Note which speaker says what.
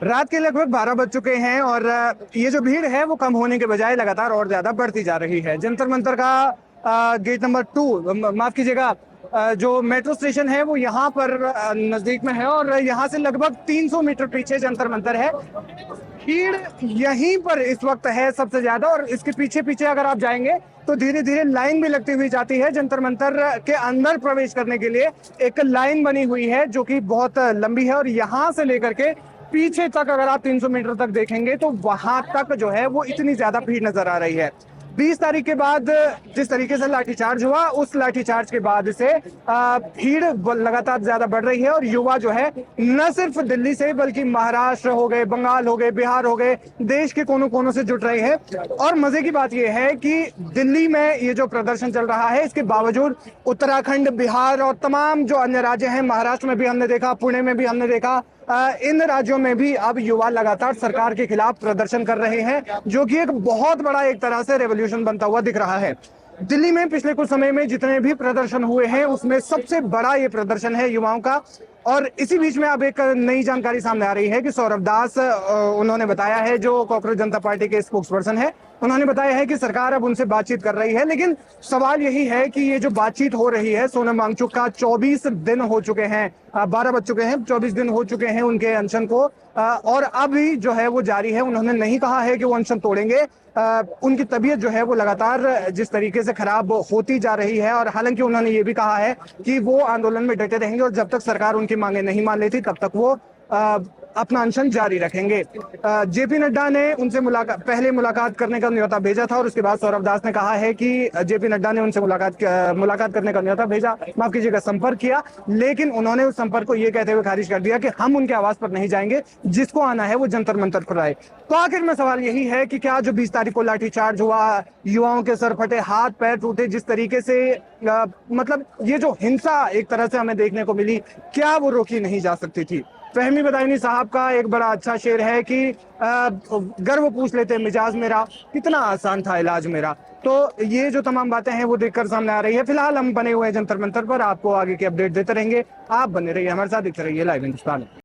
Speaker 1: रात के लगभग 12 बज चुके हैं और ये जो भीड़ है वो कम होने के बजाय लगातार और ज्यादा बढ़ती जा रही है। जंतर मंतर का गेट नंबर 2, माफ कीजिएगा, जो मेट्रो स्टेशन है वो यहाँ पर नजदीक में है और यहाँ से लगभग 300 मीटर पीछे जंतर मंतर है। भीड़ यहीं पर इस वक्त है सबसे ज्यादा और इसके पीछे पीछे अगर आप जाएंगे तो धीरे धीरे लाइन भी लगती हुई जाती है। जंतर मंतर के अंदर प्रवेश करने के लिए एक लाइन बनी हुई है जो कि बहुत लंबी है और यहाँ से लेकर के पीछे तक अगर आप 300 मीटर तक देखेंगे तो वहां तक जो है वो इतनी ज्यादा भीड़ नजर आ रही है। 20 तारीख के बाद जिस तरीके से लाठीचार्ज हुआ, उस लाठीचार्ज के बाद से भीड़ लगातार ज्यादा बढ़ रही है और युवा जो है न सिर्फ दिल्ली से बल्कि महाराष्ट्र हो गए, बंगाल हो गए, बिहार हो गए, देश के कोनों कोनों से जुट रहे हैं। और मजे की बात यह है कि दिल्ली में ये जो प्रदर्शन चल रहा है इसके बावजूद उत्तराखंड, बिहार और तमाम जो अन्य राज्य हैं, महाराष्ट्र में भी हमने देखा, पुणे में भी हमने देखा, इन राज्यों में भी अब युवा लगातार सरकार के खिलाफ प्रदर्शन कर रहे हैं, जो कि एक बहुत बड़ा एक तरह से रेवोल्यूशन बनता हुआ दिख रहा है। दिल्ली में पिछले कुछ समय में जितने भी प्रदर्शन हुए हैं उसमें सबसे बड़ा ये प्रदर्शन है युवाओं का। और इसी बीच में अब एक नई जानकारी सामने आ रही है कि सौरभ दास उन्होंने बताया है, जो कॉकरोच जनता पार्टी के स्पोक्स पर्सन है, उन्होंने बताया है कि सरकार अब उनसे बातचीत कर रही है। लेकिन सवाल यही है कि ये जो बातचीत हो रही है, सोनम वांगचुक का 24 दिन हो चुके हैं, 12 बज चुके हैं, 24 दिन हो चुके हैं उनके अनशन को, और अभी जो है वो जारी है। उन्होंने नहीं कहा है कि वो अनशन तोड़ेंगे। उनकी तबीयत जो है वो लगातार जिस तरीके से खराब होती जा रही है, और हालांकि उन्होंने ये भी कहा है कि वो आंदोलन में डटे रहेंगे और जब तक सरकार उनकी मांगे नहीं मान लेती तब तक वो अपना अनशन जारी रखेंगे। जेपी नड्डा ने उनसे पहले मुलाकात करने का न्योता भेजा था और उसके बाद सौरभ दास ने कहा है कि जेपी नड्डा ने उनसे मुलाकात करने का न्योता भेजा, माफ कीजिएगा, संपर्क किया, लेकिन उन्होंने उस संपर्क को ये कहते हुए खारिज कर दिया कि हम उनके आवास पर नहीं जाएंगे, जिसको आना है वो जंतर मंतर पर आए। तो आखिर में सवाल यही है कि क्या जो 20 तारीख को लाठीचार्ज हुआ, युवाओं के सर फटे, हाथ पैर टूटे, जिस तरीके से मतलब ये जो हिंसा एक तरह से हमें देखने को मिली, क्या वो रोकी नहीं जा सकती थी? फहमी बदायूनी साहब का एक बड़ा अच्छा शेर है कि गर्व पूछ लेते मिजाज मेरा, कितना आसान था इलाज मेरा। तो ये जो तमाम बातें हैं वो देखकर सामने आ रही है। फिलहाल हम बने हुए हैं जंतर मंतर पर, आपको आगे की अपडेट देते रहेंगे। आप बने रहिए हमारे साथ, देखते रहिए लाइव हिंदुस्तान।